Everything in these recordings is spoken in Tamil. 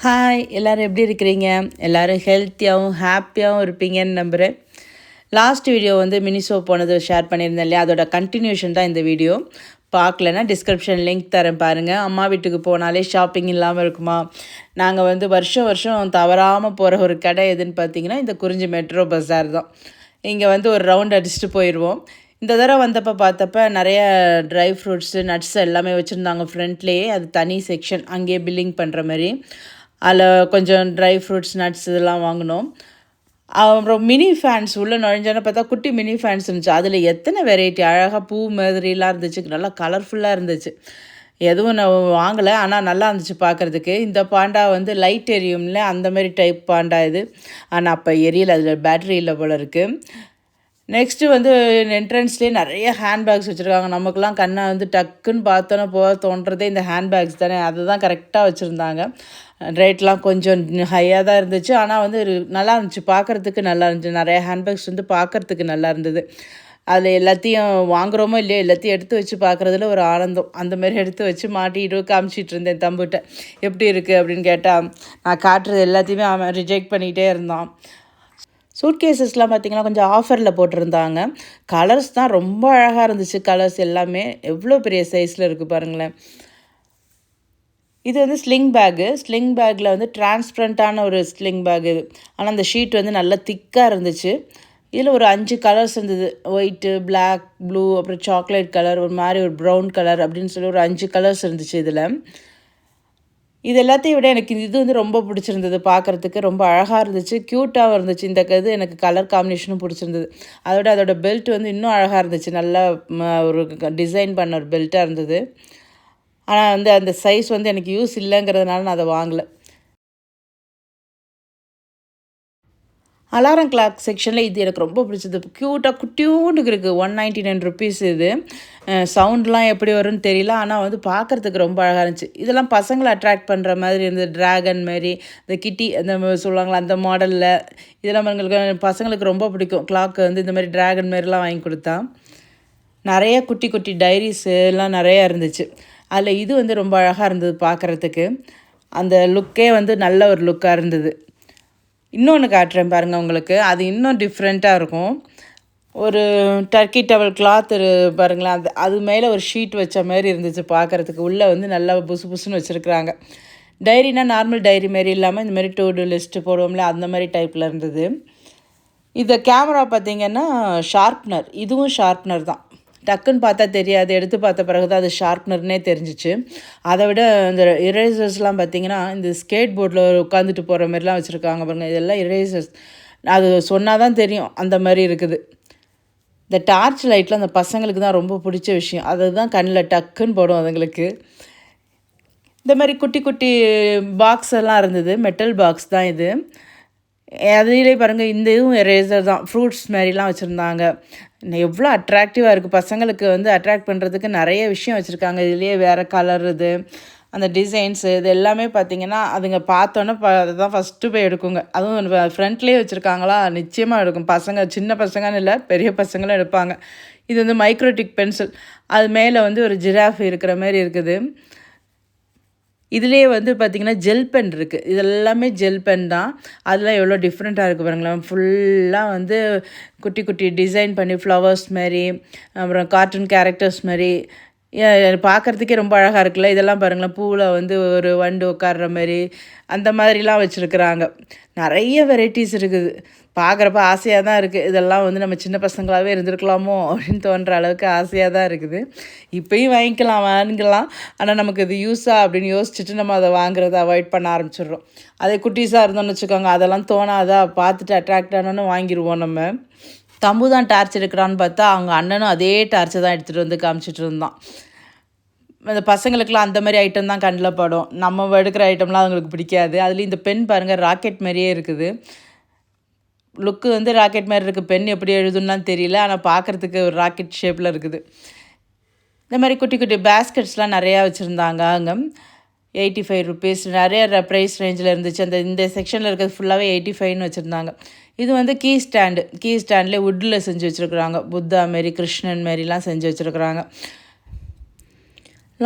ஹாய் எல்லோரும் எப்படி இருக்கிறீங்க? எல்லோரும் ஹெல்த்தியாகவும் ஹாப்பியாகவும் இருப்பீங்கன்னு நம்புகிறேன். லாஸ்ட் வீடியோ வந்து மினிசோ போனது ஷேர் பண்ணியிருந்தேன் இல்லையா, அதோட கண்டினியூஷன் தான் இந்த வீடியோ. பார்க்கலன்னா டிஸ்கிரிப்ஷன் லிங்க் தரேன் பாருங்கள். அம்மா வீட்டுக்கு போனாலே ஷாப்பிங் இல்லாமல் இருக்குமா? நாங்கள் வந்து வருஷம் வருஷம் தவறாமல் போகிற ஒரு கடை எதுன்னு பார்த்தீங்கன்னா, இந்த குறிஞ்சி மெட்ரோ பஸார் தான். இங்கே வந்து ஒரு ரவுண்ட் அடிச்சுட்டு போயிடுவோம். இந்த தடவை வந்தப்போ பார்த்தப்ப நிறைய ட்ரை ஃப்ரூட்ஸு நட்ஸ் எல்லாமே வச்சுருந்தாங்க ஃப்ரண்ட்லேயே. அது தனி செக்ஷன், அங்கேயே பில்லிங் பண்ணுற மாதிரி. அதில் கொஞ்சம் ட்ரை ஃப்ரூட்ஸ் நட்ஸ் இதெல்லாம் வாங்கினோம். அப்புறம் மினி ஃபேன்ஸ் உள்ளே நுழைஞ்சோன்னு பார்த்தா குட்டி மினி ஃபேன்ஸ் இருந்துச்சு. அதில் எத்தனை வெரைட்டி அழகாக பூ மாதிரிலாம் இருந்துச்சு, நல்லா கலர்ஃபுல்லாக இருந்துச்சு. எதுவும் நான் வாங்கலை, ஆனால் நல்லா இருந்துச்சு பார்க்குறதுக்கு. இந்த பாண்டா வந்து லைட் எரியும்ல, அந்தமாரி டைப் பாண்டா இது. ஆனால் அப்போ எரியல, அதில் பேட்ரி இல்லை போல் இருக்குது. நெக்ஸ்ட்டு வந்து என்ட்ரன்ஸ்லேயே நிறைய ஹேண்ட்பேக்ஸ் வச்சுருக்காங்க. நமக்குலாம் கண்ணை வந்து டக்குன்னு பார்த்தோன்னே போக தோன்றதே இந்த ஹேண்ட்பேக்ஸ் தானே, அதை தான் கரெக்டாக வச்சுருந்தாங்க. ரேட்லாம் கொஞ்சம் ஹையாக தான் இருந்துச்சு, ஆனால் வந்து நல்லா இருந்துச்சு, பார்க்குறதுக்கு நல்லா இருந்துச்சு. நிறைய ஹேண்ட்பேக்ஸ் வந்து பார்க்குறதுக்கு நல்லா இருந்தது. அதில் எல்லாத்தையும் வாங்குகிறோமோ இல்லையோ, எல்லாத்தையும் எடுத்து வச்சு பார்க்குறதுல ஒரு ஆனந்தம். அந்தமாரி எடுத்து வச்சு மாட்டிட்டு காமிச்சிட்டு இருந்தேன் தம்பிட்ட. எப்படி இருக்குது அப்படின்னு கேட்டால், நான் காட்டுறது எல்லாத்தையுமே அவன் ரிஜெக்ட் பண்ணிகிட்டே இருந்தான். சூட்கேசஸ்லாம் பார்த்திங்கன்னா கொஞ்சம் ஆஃபரில் போட்டிருந்தாங்க. கலர்ஸ் தான் ரொம்ப அழகாக இருந்துச்சு. கலர்ஸ் எல்லாமே எவ்வளோ பெரிய சைஸில் இருக்குது பாருங்களேன். இது வந்து ஸ்லிங் பேக்கு. ஸ்லிங் பேக்கில் வந்து டிரான்ஸ்பரண்ட்டான ஒரு ஸ்லிங் பேக் இது. ஆனால் அந்த ஷீட் வந்து நல்லா திக்காக இருந்துச்சு. இதில் ஒரு 5 கலர்ஸ் இருந்தது. ஒயிட்டு, பிளாக், ப்ளூ, அப்புறம் சாக்லேட் கலர், ஒரு மாதிரி ஒரு ப்ரௌன் கலர் அப்படின்னு சொல்லி ஒரு 5 கலர்ஸ் இருந்துச்சு இதில். இது எல்லாத்தையும் விட எனக்கு இது வந்து ரொம்ப பிடிச்சிருந்தது. பார்க்குறதுக்கு ரொம்ப அழகாக இருந்துச்சு, க்யூட்டாகவும் இருந்துச்சு. இந்த இது எனக்கு கலர் காம்பினேஷனும் பிடிச்சிருந்தது. அதோட பெல்ட் வந்து இன்னும் அழகாக இருந்துச்சு. நல்லா ஒரு டிசைன் பண்ண ஒரு பெல்ட்டாக இருந்தது. ஆனால் வந்து அந்த சைஸ் வந்து எனக்கு யூஸ் இல்லைங்கிறதுனால நான் அதை வாங்கலை. அலாரம் கிளாக் செக்ஷனில் இது எனக்கு ரொம்ப பிடிச்சது. க்யூட்டாக குட்டியூண்டுக்கு இருக்குது. 199 ருபீஸ் இது. சவுண்ட்லாம் எப்படி வரும்னு தெரியல, ஆனால் வந்து பார்க்குறதுக்கு ரொம்ப அழகாக இருந்துச்சு. இதெல்லாம் பசங்களை அட்ராக்ட் பண்ணுற மாதிரி இருந்தது. ட்ராகன் மாரி, இந்த கிட்டி அந்த சொல்லுவாங்களா அந்த மாடலில். இதெல்லாம் எங்களுக்கு பசங்களுக்கு ரொம்ப பிடிக்கும். கிளாக்கு வந்து இந்த மாதிரி ட்ராகன் மாரிலாம் வாங்கி கொடுத்தா. நிறைய குட்டி குட்டி டைரிஸு எல்லாம் நிறையா இருந்துச்சு. அதில் இது வந்து ரொம்ப அழகாக இருந்தது பார்க்குறதுக்கு. அந்த லுக்கே வந்து நல்ல ஒரு லுக்காக இருந்தது. இன்னொன்று காட்டுறேன் பாருங்கள் உங்களுக்கு. அது இன்னும் டிஃப்ரெண்ட்டாக இருக்கும். ஒரு டர்க்கி டவல் கிளாத் பாருங்களேன். அது மேலே ஒரு ஷீட் வச்ச மாதிரி இருந்துச்சு பார்க்குறதுக்கு. உள்ளே வந்து நல்லா புசு புசுன்னு வச்சுருக்குறாங்க. டைரினா நார்மல் டைரி மாரி இல்லாமல் இந்த மாதிரி டூ லிஸ்ட்டு போடுவோம்ல, அந்த மாதிரி டைப்பில் இருந்தது. இந்த கேமரா பார்த்திங்கன்னா ஷார்ப்னர். இதுவும் ஷார்ப்னர் தான். டக்குன்னு பார்த்தா தெரியாது, எடுத்து பார்த்த பிறகு தான் அது ஷார்ப்னர்னே தெரிஞ்சிச்சு. அதை விட இந்த இரேசர்ஸ்லாம் பார்த்திங்கன்னா இந்த ஸ்கேட் போர்டில் உட்காந்துட்டு போகிற மாதிரிலாம் வச்சுருக்காங்க பாருங்கள். இதெல்லாம் இரேசர்ஸ். அது சொன்னால் தான் தெரியும், அந்த மாதிரி இருக்குது. இந்த டார்ச் லைட்டில் அந்த பசங்களுக்கு தான் ரொம்ப பிடிச்ச விஷயம். அதுதான் கண்ணில் டக்குன்னு போடும் அதுங்களுக்கு. இந்த மாதிரி குட்டி குட்டி பாக்ஸ் எல்லாம் இருந்தது. மெட்டல் பாக்ஸ் தான் இது. அதிலே பாருங்கள், இந்த இதுவும் எரேசர் தான். ஃப்ரூட்ஸ் மாதிரிலாம் வச்சுருந்தாங்க. எவ்வளோ அட்ராக்டிவாக இருக்குது. பசங்களுக்கு வந்து அட்ராக்ட் பண்ணுறதுக்கு நிறைய விஷயம் வச்சுருக்காங்க. இதுலேயே வேறு கலர் இது, அந்த டிசைன்ஸு இது எல்லாமே பார்த்திங்கன்னா அதுங்க பார்த்தோன்னே அதுதான் ஃபஸ்ட்டு போய் எடுக்குங்க. அதுவும் ஃப்ரண்ட்லேயே வச்சுருக்காங்களா, நிச்சயமாக எடுக்கும். பசங்க சின்ன பசங்கன்னு இல்லை, பெரிய பசங்களும் எடுப்பாங்க. இது வந்து மைக்ரோடிக் பென்சில். அது மேலே வந்து ஒரு ஜிராஃப் இருக்கிற மாதிரி இருக்குது. இதுலேயே வந்து பார்த்திங்கன்னா ஜெல் பென் இருக்குது. இதெல்லாமே ஜெல் பென் தான். அதெல்லாம் எவ்வளோ டிஃப்ரெண்ட்டாக இருக்குது பாருங்களேன். ஃபுல்லாக வந்து குட்டி குட்டி டிசைன் பண்ணி ஃப்ளவர்ஸ் மாரி, அப்புறம் கார்ட்டூன் கேரக்டர்ஸ் மாதிரி பார்க்குறதுக்கே ரொம்ப அழகாக இருக்குல்ல. இதெல்லாம் பாருங்களேன், பூவில் வந்து ஒரு வண்டு உட்கார்ற மாதிரி அந்த மாதிரிலாம் வச்சுருக்குறாங்க. நிறைய வெரைட்டிஸ் இருக்குது. பார்க்குறப்ப ஆசையாக தான் இருக்குது. இதெல்லாம் வந்து நம்ம சின்ன பசங்களாகவே இருந்திருக்கலாமோ அப்படின்னு தோன்ற அளவுக்கு ஆசையாக தான் இருக்குது. இப்போயும் வாங்கிக்கலாம். ஆனால் நமக்கு இது யூஸா அப்படின்னு யோசிச்சுட்டு நம்ம அதை வாங்குறத அவாய்ட் பண்ண ஆரம்பிச்சிடுறோம். அதே குட்டீஸாக இருந்தோம்னு வச்சுக்கோங்க, அதெல்லாம் தோணாதா, பார்த்துட்டு அட்ராக்ட் ஆனோன்னு வாங்கிடுவோம் நம்ம. தம்பு தான் டார்ச் எடுக்கிறான்னு பார்த்தா அவங்க அண்ணனும் அதே டார்ச்சை தான் எடுத்துகிட்டு வந்து காமிச்சிட்டு இருந்தான். அந்த பசங்களுக்கெலாம் அந்த மாதிரி ஐட்டம் தான் கண்ணில் படும். நம்ம எடுக்கிற ஐட்டம்லாம் அவங்களுக்கு பிடிக்காது. அதுலேயும் இந்த பென் பாருங்கள், ராக்கெட் மாதிரியே இருக்குது. லுக்கு வந்து ராக்கெட் மாதிரி இருக்குது. பென் எப்படி எழுதுன்னா தெரியல, ஆனால் பார்க்குறதுக்கு ஒரு ராக்கெட் ஷேப்பில் இருக்குது. இந்த மாதிரி குட்டி குட்டி பேஸ்கெட்ஸ்லாம் நிறையா வச்சுருந்தாங்க அங்கே. 85 ருபீஸ். நிறைய ப்ரைஸ் ரேஞ்சில் இருந்துச்சு. இந்த செக்ஷனில் இருக்கிறது ஃபுல்லாகவே 85ன்னு வச்சுருந்தாங்க. இது வந்து கீ ஸ்டாண்ட்லேயே வுட்டில் செஞ்சு வச்சுருக்குறாங்க. புத்தா மாரி, கிருஷ்ணன் மாரிலாம் செஞ்சு வச்சுருக்குறாங்க.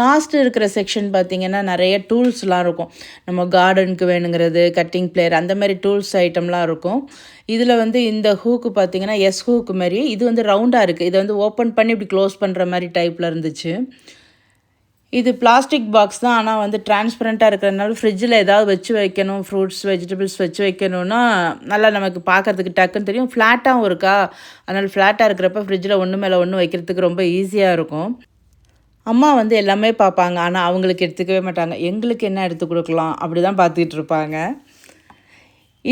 லாஸ்ட் இருக்கிற செக்ஷன் பார்த்திங்கன்னா நிறைய டூல்ஸ்லாம் இருக்கும். நம்ம கார்டனுக்கு வேணுங்கிறது, கட்டிங் பிளேயர் அந்த மாதிரி டூல்ஸ் ஐட்டம்லாம் இருக்கும். இதில் வந்து இந்த ஹூக்கு பார்த்திங்கன்னா எஸ் ஹூக்கு மாதிரி இது வந்து ரவுண்டாக இருக்குது. இதை வந்து ஓப்பன் பண்ணி இப்படி க்ளோஸ் பண்ணுற மாதிரி டைப்பில் இருந்துச்சு. இது பிளாஸ்டிக் பாக்ஸ் தான். ஆனால் வந்து டிரான்ஸ்பரண்ட்டாக இருக்கிறதுனால ஃப்ரிட்ஜில் ஏதாவது வச்சு வைக்கணும், ஃப்ரூட்ஸ் வெஜிடபிள்ஸ் வச்சு வைக்கணும்னா நல்லா நமக்கு பார்க்குறதுக்கு டக்குன்னு தெரியும். ஃப்ளாட்டாகவும் இருக்கா, அதனால் ஃப்ளாட்டாக இருக்கிறப்ப ஃப்ரிட்ஜில் ஒன்று மேலே ஒன்று வைக்கிறதுக்கு ரொம்ப ஈஸியாக இருக்கும். அம்மா வந்து எல்லாமே பார்ப்பாங்க. ஆனால் அவங்களுக்கு எடுத்துக்கவே மாட்டாங்க. எங்களுக்கு என்ன எடுத்து கொடுக்கலாம் அப்படி தான் பார்த்துக்கிட்டு இருப்பாங்க.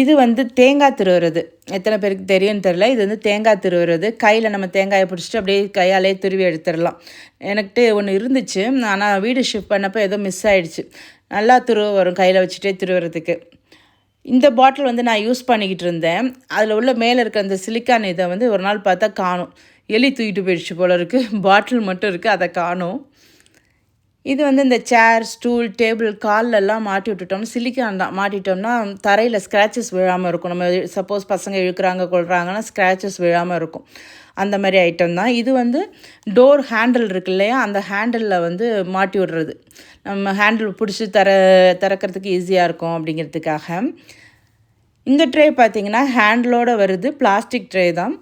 இது வந்து தேங்காய் திருவுறது. எத்தனை பேருக்கு தெரியும்னு தெரில. இது வந்து தேங்காய் திருவுறது. கையில் நம்ம தேங்காயை பிடிச்சிட்டு அப்படியே கையாலே துருவி எடுத்துடலாம். எனக்கிட்ட ஒன்று இருந்துச்சு. ஆனால் வீடு ஷிஃப்ட் பண்ணப்போ ஏதோ மிஸ் ஆகிடுச்சு. நல்லா துருவ வரும் கையில் வச்சுட்டே திருவுறதுக்கு. இந்த பாட்டில் வந்து நான் யூஸ் பண்ணிக்கிட்டு இருந்தேன். அதில் உள்ள மேலே இருக்க அந்த சிலிக்கான் இதை வந்து ஒரு நாள் பார்த்தா காணும். எலி தூக்கிட்டு போயிடுச்சு போல இருக்குது. பாட்டில் மட்டும் இருக்குது, அதை காணும். இது வந்து இந்த சேர், ஸ்டூல், டேபிள் கால்லெல்லாம் மாட்டி விட்டுட்டோம்னா சிலிக்கான் தான் மாட்டிட்டோம்னா தரையில் ஸ்க்ராச்சஸ் விழாமல் இருக்கும். நம்ம சப்போஸ் பசங்க இழுக்கிறாங்க கொள்கிறாங்கன்னா ஸ்க்ராச்சஸ் விழாமல் இருக்கும். அந்த மாதிரி ஐட்டம் தான். இது வந்து டோர் ஹேண்டில் இருக்கு இல்லையா, அந்த ஹேண்டிலில் வந்து மாட்டி விடுறது. நம்ம ஹேண்டில் பிடிச்சி திறக்கிறதுக்கு ஈஸியாக இருக்கும் அப்படிங்கிறதுக்காக. இந்த ட்ரே பார்த்திங்கன்னா ஹேண்டிலோடு வருது. பிளாஸ்டிக் ட்ரே தான்.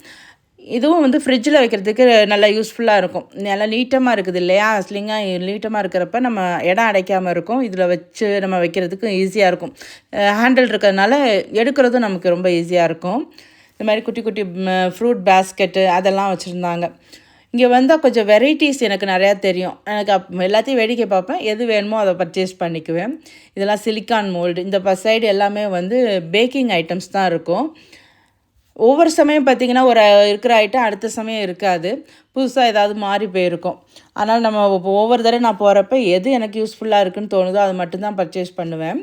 இதுவும் வந்து ஃப்ரிட்ஜில் வைக்கிறதுக்கு நல்லா யூஸ்ஃபுல்லாக இருக்கும். நல்லா நீட்டமாக இருக்குது இல்லையா, ஸ்லிங்காக நீட்டமாக இருக்கிறப்ப நம்ம இடம் அடைக்காமல் இருக்கும். இதில் வச்சு நம்ம வைக்கிறதுக்கு ஈஸியாக இருக்கும். ஹேண்டில் இருக்கிறதுனால எடுக்கிறதும் நமக்கு ரொம்ப ஈஸியாக இருக்கும். இந்த மாதிரி குட்டி குட்டி ஃப்ரூட் பேஸ்கெட்டு அதெல்லாம் வச்சுருந்தாங்க. இங்கே வந்தால் கொஞ்சம் வெரைட்டிஸ் எனக்கு நிறையா தெரியும். எனக்கு எல்லாத்தையும் வேடிக்கை பார்ப்பேன். எது வேணுமோ அதை பர்ச்சேஸ் பண்ணிக்குவேன். இதெல்லாம் சிலிக்கான் மோல்டு. இந்த சைடு எல்லாமே வந்து பேக்கிங் ஐட்டம்ஸ் தான் இருக்கும். ஒவ்வொரு சமயம் பார்த்திங்கன்னா ஒரு இருக்கிற ஐட்டம் அடுத்த சமயம் இருக்காது. புதுசாக ஏதாவது மாறி போயிருக்கும். அதனால் நம்ம ஒவ்வொரு தடவை நான் போகிறப்ப எது எனக்கு யூஸ்ஃபுல்லாக இருக்குதுன்னு தோணுதோ அது மட்டும்தான் பர்ச்சேஸ் பண்ணுவேன்.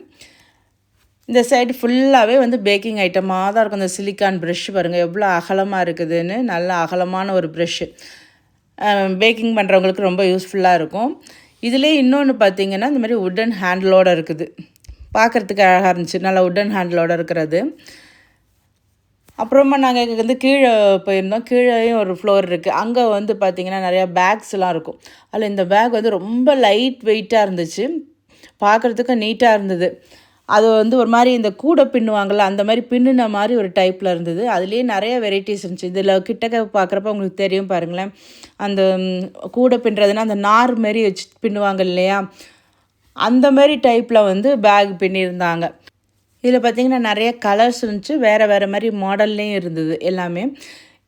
இந்த சைடு ஃபுல்லாகவே வந்து பேக்கிங் ஐட்டமாக தான் இருக்கும். இந்த சிலிக்கான் ப்ரெஷ் பாருங்கள் எவ்வளோ அகலமாக இருக்குதுன்னு. நல்ல அகலமான ஒரு ப்ரெஷ்ஷு. பேக்கிங் பண்ணுறவங்களுக்கு ரொம்ப யூஸ்ஃபுல்லாக இருக்கும். இதிலே இன்னொன்று பார்த்திங்கன்னா இந்த மாதிரி உட்டன் ஹேண்டிலோடு இருக்குது. பார்க்குறதுக்கு அழகாக இருந்துச்சு. நல்லா உட்டன் ஹேண்டிலோடு இருக்கிறது. அப்புறமா நாங்கள் வந்து கீழே போயிருந்தோம். கீழேயும் ஒரு ஃப்ளோர் இருக்குது. அங்கே வந்து பார்த்திங்கன்னா நிறையா பேக்ஸ்லாம் இருக்கும். அதில் இந்த பேக் வந்து ரொம்ப லைட் வெயிட்டாக இருந்துச்சு. பார்க்குறதுக்கு நீட்டாக இருந்தது. அது வந்து ஒரு மாதிரி இந்த கூடை பின்னுவாங்கள்ல அந்த மாதிரி பின்னுன மாதிரி ஒரு டைப்பில் இருந்தது. அதுலேயே நிறைய வெரைட்டிஸ் இருந்துச்சு. இதில் கிட்டக்க பார்க்குறப்ப உங்களுக்கு தெரியும் பாருங்களேன். அந்த கூடை பின்னுறதுன்னா அந்த நார் மாரி வச்சு பின்னுவாங்க இல்லையா, அந்த மாதிரி டைப்பில் வந்து பேக் பின்னியிருந்தாங்க. இதில் பார்த்திங்கன்னா நிறைய கலர்ஸ் இருந்துச்சு. வேறு வேறு மாதிரி மாடல்லையும் இருந்தது எல்லாமே.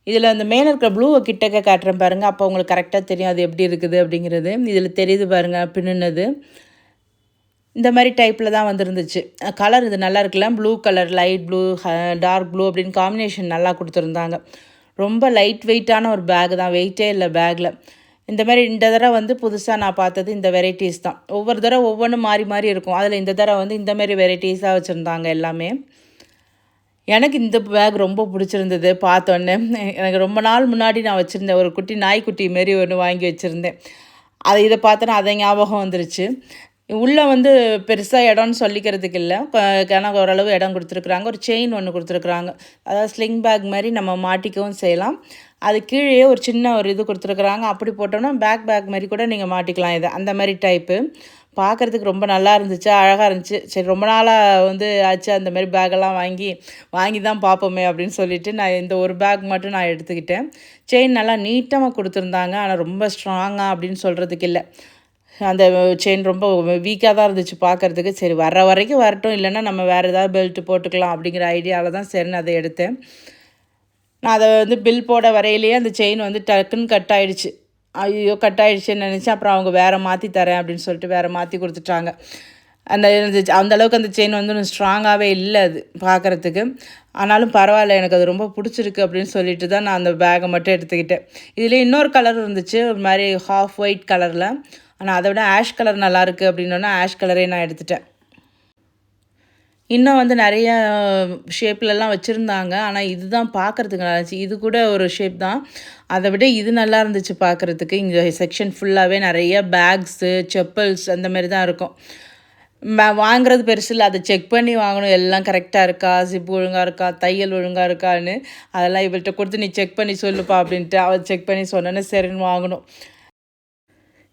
இதில் அந்த மேலே இருக்கிற ப்ளூவை கிட்டக்க காட்டுறேன் பாருங்கள். அப்போ உங்களுக்கு கரெக்டாக தெரியும் அது எப்படி இருக்குது அப்படிங்கிறது. இதில் தெரியுது பாருங்கள் பின்னுனது. இந்த மாதிரி டைப்பில் தான் வந்துருந்துச்சு. கலர் இது நல்லா இருக்குல்ல, blue colour, light blue, dark blue அப்படின்னு காம்பினேஷன் நல்லா கொடுத்துருந்தாங்க. ரொம்ப லைட் வெயிட்டான ஒரு பேக் தான். வெயிட்டே இல்லை பேக்கில். இந்த மாதிரி இந்த தடவை வந்து புதுசாக நான் பார்த்தது இந்த வெரைட்டிஸ் தான். ஒவ்வொரு தடவை ஒவ்வொன்றும் மாறி மாறி இருக்கும். அதில் இந்த தடவை வந்து இந்த மாதிரி வெரைட்டிஸாக வச்சுருந்தாங்க எல்லாமே. எனக்கு இந்த பேக் ரொம்ப பிடிச்சிருந்தது பார்த்தோன்னே. எனக்கு ரொம்ப நாள் முன்னாடி நான் வச்சுருந்தேன் ஒரு குட்டி நாய்க்குட்டி மாரி ஒன்று வாங்கி வச்சுருந்தேன். இதை பார்த்தோன்னா அதை ஞாபகம் வந்துருச்சு. உள்ளே வந்து பெருசாக இடம்னு சொல்லிக்கிறதுக்கு இல்லை. கணக்கு ஓரளவு இடம் கொடுத்துருக்குறாங்க. ஒரு செயின் ஒன்று கொடுத்துருக்குறாங்க. அதாவது ஸ்லிங் பேக் மாதிரி நம்ம மாட்டிக்கவும் செய்யலாம். அது கீழே ஒரு சின்ன ஒரு இது கொடுத்துருக்குறாங்க. அப்படி போட்டோம்னா பேக் மாதிரி கூட நீங்கள் மாட்டிக்கலாம். இதை அந்த மாதிரி டைப்பு பார்க்குறதுக்கு ரொம்ப நல்லா இருந்துச்சு, அழகாக இருந்துச்சு. சரி ரொம்ப நாளாக வந்து ஆச்சு அந்த மாதிரி பேக்கெல்லாம் வாங்கி தான் பார்ப்போமே அப்படின்னு சொல்லிவிட்டு நான் இந்த ஒரு பேக் மட்டும் நான் எடுத்துக்கிட்டேன். செயின் நல்லா நீட்டாக கொடுத்துருந்தாங்க. ஆனால் ரொம்ப ஸ்ட்ராங்காக அப்படின்னு சொல்கிறதுக்கு இல்லை. அந்த செயின் ரொம்ப வீக்காக தான் இருந்துச்சு பார்க்குறதுக்கு. சரி வர்ற வரைக்கும் வரட்டும், இல்லைன்னா நம்ம வேறு ஏதாவது பெல்ட்டு போட்டுக்கலாம் அப்படிங்கிற ஐடியாவில் தான் சரின்னு அதை எடுத்தேன். நான் அதை வந்து பில் போட வரையிலேயே அந்த செயின் வந்து டக்குன்னு கட் ஆகிடுச்சு. ஐயோ கட் ஆகிடுச்சுன்னு நினச்சேன். அப்புறம் அவங்க வேறு மாற்றி தரேன் அப்படின்னு சொல்லிட்டு வேறு மாற்றி கொடுத்துட்டாங்க. அந்தளவுக்கு அந்த செயின் வந்து ஸ்ட்ராங்காகவே இல்லை அது பார்க்குறதுக்கு. ஆனாலும் பரவாயில்ல, எனக்கு அது ரொம்ப பிடிச்சிருக்கு அப்படின்னு சொல்லிட்டு தான் நான் அந்த பேக்கை மட்டும் எடுத்துக்கிட்டேன். இதில் இன்னொரு கலர் இருந்துச்சு, ஒரு மாதிரி ஹாஃப் ஒயிட் கலரில். ஆனால் அதை விட ஆஷ் கலர் நல்லாயிருக்கு அப்படின்னோன்னா ஆஷ் கலரே நான் எடுத்துட்டேன். இன்னும் வந்து நிறைய ஷேப்லலாம் வச்சுருந்தாங்க. ஆனால் இது தான் பார்க்குறதுக்கு நல்லா இருந்துச்சு. இது கூட ஒரு ஷேப் தான். அதை விட இது நல்லா இருந்துச்சு பார்க்குறதுக்கு. இங்கே செக்ஷன் ஃபுல்லாகவே நிறைய பேக்ஸு, செப்பல்ஸ் அந்த மாதிரி தான் இருக்கும். வாங்குறது பெருசு இல்லை, அதை செக் பண்ணி வாங்கணும். எல்லாம் கரெக்டாக இருக்கா, ஜிப் ஒழுங்காக இருக்கா, தையல் ஒழுங்காக இருக்கான்னு அதெல்லாம் இவள்கிட்ட கொடுத்து நீ செக் பண்ணி சொல்லுப்பா அப்படின்ட்டு அவள் செக் பண்ணி சொன்னோன்னே சரின்னு வாங்கணும்.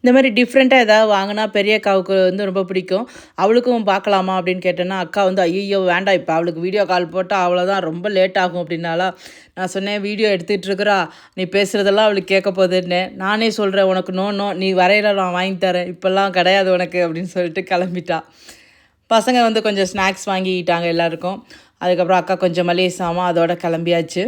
இந்த மாதிரி டிஃப்ரெண்ட்டாக ஏதாவது வாங்கினா பெரிய அக்காவுக்கு வந்து ரொம்ப பிடிக்கும். அவளுக்கும் பார்க்கலாமா அப்படின்னு கேட்டேன்னா, அக்கா வந்து ஐயய்யோ வேண்டாம் இப்போ அவளுக்கு வீடியோ கால் போட்டால் அவ்வளோதான் ரொம்ப லேட் ஆகும் அப்படின்னாலா. நான் சொன்னேன் வீடியோ எடுத்துகிட்டு இருக்கிறா, நீ பேசுகிறதெல்லாம் அவளுக்கு கேட்க போகுதுன்னேன். நானே சொல்கிறேன் உனக்கு நோ நீ வரையில நான் வாங்கி தரேன் இப்போல்லாம் கிடையாது உனக்கு அப்படின்னு சொல்லிட்டு கிளம்பிட்டா. பசங்க வந்து கொஞ்சம் ஸ்நாக்ஸ் வாங்கிக்கிட்டாங்க எல்லாருக்கும். அதுக்கப்புறம் அக்கா கொஞ்சம் மளிகை சாமான் அதோட கிளம்பியாச்சு.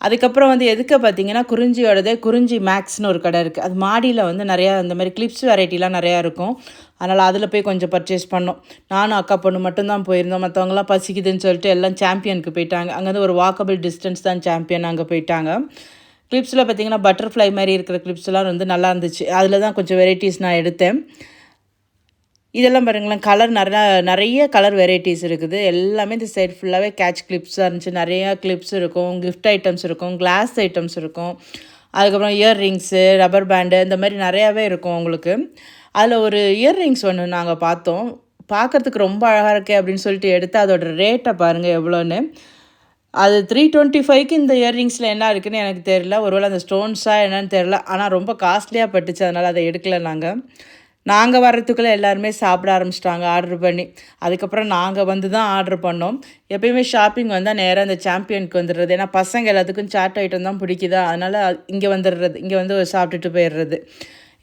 அதுக்கப்புறம் வந்து எதுக்கு பார்த்தீங்கன்னா, குறிஞ்சி மேக்ஸ்னு ஒரு கடை இருக்குது. அது மாடியில் வந்து நிறையா இந்த மாதிரி கிளிப்ஸ் வெரைட்டிலாம் நிறையா இருக்கும். அதனால் அதில் போய் கொஞ்சம் பர்ச்சேஸ் பண்ணோம். நானும் அக்கா பொண்ணு மட்டும்தான் போயிருந்தோம். மற்றவங்களாம் பசிக்குதுன்னு சொல்லிட்டு எல்லாம் சாம்பியனுக்கு போயிட்டாங்க. அங்கேருந்து ஒரு வாக்கபிள் டிஸ்டன்ஸ் தான் சாம்பியன், அங்கே போயிட்டாங்க. கிளிப்ஸில் பார்த்தீங்கன்னா பட்டர்ஃப்ளை மாதிரி இருக்கிற கிளிப்ஸ்லாம் வந்து நல்லா இருந்துச்சு. அதில் தான் கொஞ்சம் வெரைட்டிஸ் நான் எடுத்தேன். இதெல்லாம் பாருங்களேன், கலர் நிறைய கலர் வெரைட்டிஸ் இருக்குது. எல்லாமே இந்த சைடு ஃபுல்லாகவே கேட்ச் கிளிப்ஸாக இருந்துச்சு. நிறையா கிளிப்ஸ் இருக்கும், கிஃப்ட் ஐட்டம்ஸ் இருக்கும், கிளாஸ் ஐட்டம்ஸ் இருக்கும். அதுக்கப்புறம் இயர்ரிங்ஸு, ரப்பர் பேண்டு இந்த மாதிரி நிறையாவே இருக்கும் உங்களுக்கு. அதில் ஒரு இயர்ரிங்ஸ் ஒன்று நாங்கள் பார்த்தோம். பார்க்குறதுக்கு ரொம்ப அழகாக இருக்கே அப்படின்னு சொல்லிட்டு எடுத்து அதோட ரேட்டை பாருங்கள் எவ்வளோன்னு. அது 325க்கு இந்த இயர்ரிங்ஸில் என்ன இருக்குதுன்னு எனக்கு தெரியல. ஒருவேளை அந்த ஸ்டோன்ஸாக என்னன்னு தெரில. ஆனால் ரொம்ப காஸ்ட்லியாக பட்டுச்சு, அதனால் அதை எடுக்கலை நாங்கள் வர்றதுக்குள்ளே எல்லாருமே சாப்பிட ஆரம்பிச்சிட்டாங்க ஆர்டர் பண்ணி. அதுக்கப்புறம் நாங்கள் வந்து தான் ஆர்டர் பண்ணோம். எப்பயுமே ஷாப்பிங் வந்தால் நேராக இந்த சாம்பியனுக்கு வந்துடுறது. ஏன்னா பசங்க எல்லாத்துக்கும் சாட் ஐட்டம் தான் பிடிக்குதா, அதனால் இங்கே வந்துடுறது, இங்கே வந்து சாப்பிட்டுட்டு போயிடுறது.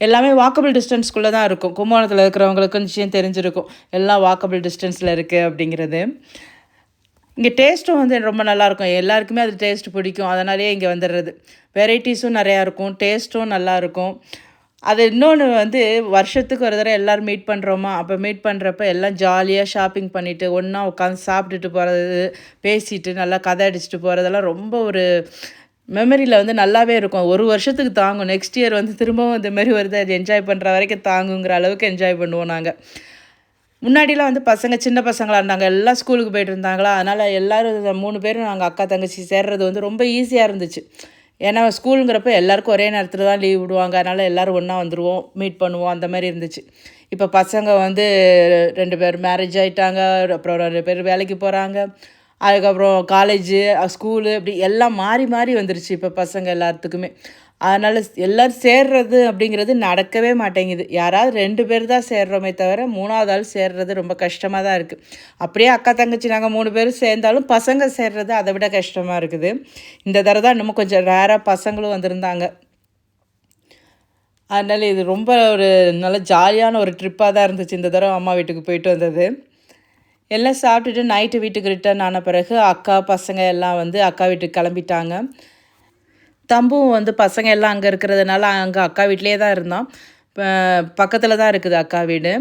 எல்லாமே வாக்கபிள் டிஸ்டன்ஸ்குள்ளே தான் இருக்கும். கும்பகோணத்தில் இருக்கிறவங்களுக்கு விஷயம் தெரிஞ்சிருக்கும் எல்லாம் வாக்கபிள் டிஸ்டன்ஸில் இருக்குது அப்படிங்கிறது. இங்கே டேஸ்ட்டும் வந்து ரொம்ப நல்லாயிருக்கும். எல்லாருக்குமே அது டேஸ்ட் பிடிக்கும், அதனாலேயே இங்கே வந்துடுறது. வெரைட்டிஸும் நிறையா இருக்கும், டேஸ்ட்டும் நல்லாயிருக்கும். அது இன்னொன்று வந்து வருஷத்துக்கு ஒரு தடவை எல்லோரும் மீட் பண்ணுறோமா, அப்போ மீட் பண்ணுறப்ப எல்லாம் ஜாலியாக ஷாப்பிங் பண்ணிவிட்டு ஒன்றா உட்காந்து சாப்பிட்டுட்டு போகிறது, பேசிட்டு நல்லா கதை அடிச்சுட்டு போகிறதெல்லாம் ரொம்ப ஒரு மெமரியில் வந்து நல்லாவே இருக்கும். ஒரு வருஷத்துக்கு தாங்கும். நெக்ஸ்ட் இயர் வந்து திரும்பவும் இந்த மாதிரி வருது, அது என்ஜாய் பண்ணுற வரைக்கும் தாங்குங்கிற அளவுக்கு என்ஜாய் பண்ணுவோம் நாங்கள். முன்னாடிலாம் வந்து பசங்க சின்ன பசங்களாக இருந்தாங்க, எல்லாம் ஸ்கூலுக்கு போய்ட்டு இருந்தாங்களா, அதனால் எல்லோரும் 3 பேரும் நாங்கள் அக்கா தங்கச்சி சேர்றது வந்து ரொம்ப ஈஸியாக இருந்துச்சு. ஏன்னா ஸ்கூலுங்கிறப்ப எல்லாருக்கும் ஒரே நேரத்தில் தான் லீவ் விடுவாங்க, அதனால் எல்லோரும் ஒன்றா வந்துடுவோம், மீட் பண்ணுவோம், அந்த மாதிரி இருந்துச்சு. இப்போ பசங்க வந்து 2 பேர் மேரேஜ் ஆகிட்டாங்க, அப்புறம் 2 பேர் வேலைக்கு போகிறாங்க, அதுக்கப்புறம் காலேஜு, ஸ்கூலு இப்படி எல்லாம் மாறி மாறி வந்துருச்சு இப்போ பசங்க எல்லாத்துக்குமே. அதனால் எல்லோரும் சேர்றது அப்படிங்கிறது நடக்கவே மாட்டேங்குது. யாராவது 2 பேர் தான் சேர்றோமே தவிர 3ஆவது ஆள் சேர்றது ரொம்ப கஷ்டமாக தான் இருக்குது. அப்படியே அக்கா தங்கச்சி நாங்கள் 3 பேரும் சேர்ந்தாலும் பசங்க சேர்றது அதை விட கஷ்டமாக இருக்குது. இந்த தடவை தான் இன்னமும் கொஞ்சம் ரேராக பசங்களும் வந்திருந்தாங்க. அதனால் இது ரொம்ப ஒரு நல்ல ஜாலியான ஒரு ட்ரிப்பாக தான் இருந்துச்சு இந்த தடவை அம்மா வீட்டுக்கு போயிட்டு வந்தது. எல்லாம் சாப்பிட்டுட்டு நைட்டு வீட்டுக்கு ரிட்டர்ன் ஆன பிறகு அக்கா பசங்க எல்லாம் வந்து அக்கா வீட்டுக்கு கிளம்பிட்டாங்க. தம்பும் வந்து பசங்க எல்லாம் அங்கே இருக்கிறதுனால அங்கே அக்கா வீட்டிலே தான் இருந்தான். பக்கத்தில் தான் இருக்குது அக்கா வீடு.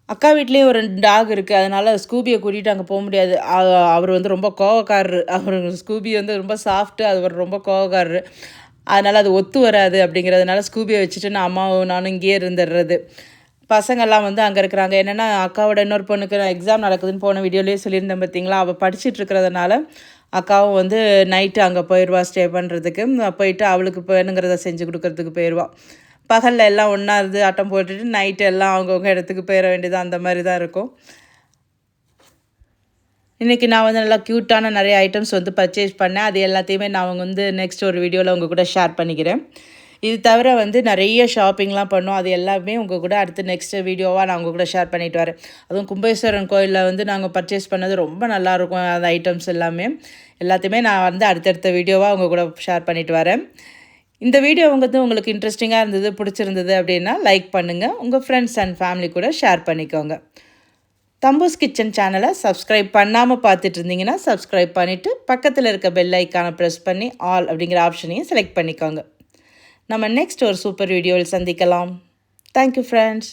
அக்கா வீட்லேயும் ஒரு 2 டாக் இருக்குது, அதனால் ஸ்கூபியை கூட்டிகிட்டு அங்கே போக முடியாது. அவர் வந்து ரொம்ப கோவக்காரரு. அவர் ஸ்கூபி வந்து ரொம்ப சாஃப்ட்டு, அவர் ரொம்ப கோவக்காரரு. அதனால் அது ஒத்து வராது அப்படிங்கிறதுனால ஸ்கூபியை வச்சுட்டு நான் அம்மாவும் நானும் இங்கேயே இருந்துடுறது. பசங்கள்லாம் வந்து அங்கே இருக்கிறாங்க. என்னென்னா அக்காவோட இன்னொரு பொண்ணுக்கு எக்ஸாம் நடக்குதுன்னு போன வீடியோலேயே சொல்லியிருந்தேன் பார்த்தீங்களா, அவள் படிச்சுட்டு இருக்கிறதுனால அக்காவும் வந்து நைட்டு அங்கே போயிடுவா ஸ்டே பண்ணுறதுக்கு. போயிட்டு அவளுக்கு வேணுங்கிறத செஞ்சு கொடுக்கறதுக்கு போயிடுவாள். பகலில் எல்லாம் ஒன்றா இருந்து ஆட்டம் போட்டுட்டு நைட்டு எல்லாம் அவங்கவுங்க இடத்துக்கு போயிட வேண்டியது, அந்த மாதிரி தான் இருக்கும். இன்றைக்கி நான் வந்து நல்லா க்யூட்டான நிறைய ஐட்டம்ஸ் வந்து பர்ச்சேஸ் பண்ணேன். அது எல்லாத்தையுமே நான் வந்து நெக்ஸ்ட் ஒரு வீடியோவில் உங்கள் கூட ஷேர் பண்ணிக்கிறேன். இது தவிர வந்து நிறைய ஷாப்பிங்லாம் பண்ணோம். அது எல்லாமே உங்கள் கூட அடுத்து நெக்ஸ்ட் வீடியோவாக நான் உங்கள் கூட ஷேர் பண்ணிட்டு வரேன். அதுவும் கும்பேஸ்வரன் கோயிலில் வந்து நாங்கள் பர்ச்சேஸ் பண்ணது ரொம்ப நல்லாயிருக்கும். அந்த ஐட்டம்ஸ் எல்லாத்தையுமே நான் வந்து அடுத்தடுத்த வீடியோவாக உங்கள் கூட ஷேர் பண்ணிட்டு வரேன். இந்த வீடியோ வந்து உங்களுக்கு இன்ட்ரெஸ்டிங்காக இருந்தது, பிடிச்சிருந்தது அப்படின்னா லைக் பண்ணுங்கள். உங்கள் ஃப்ரெண்ட்ஸ் அண்ட் ஃபேமிலி கூட ஷேர் பண்ணிக்கோங்க. தம்பூஸ் கிச்சன் சேனலை சப்ஸ்கிரைப் பண்ணாமல் பார்த்துட்டு இருந்தீங்கன்னா சப்ஸ்கிரைப் பண்ணிவிட்டு பக்கத்தில் இருக்க பெல் ஐக்கானை ப்ரெஸ் பண்ணி ஆல் அப்படிங்கிற ஆப்ஷனையும் செலக்ட் பண்ணிக்கோங்க. நம்ம நெக்ஸ்ட் ஒரு சூப்பர் வீடியோவில் சந்திக்கலாம். Thank you friends.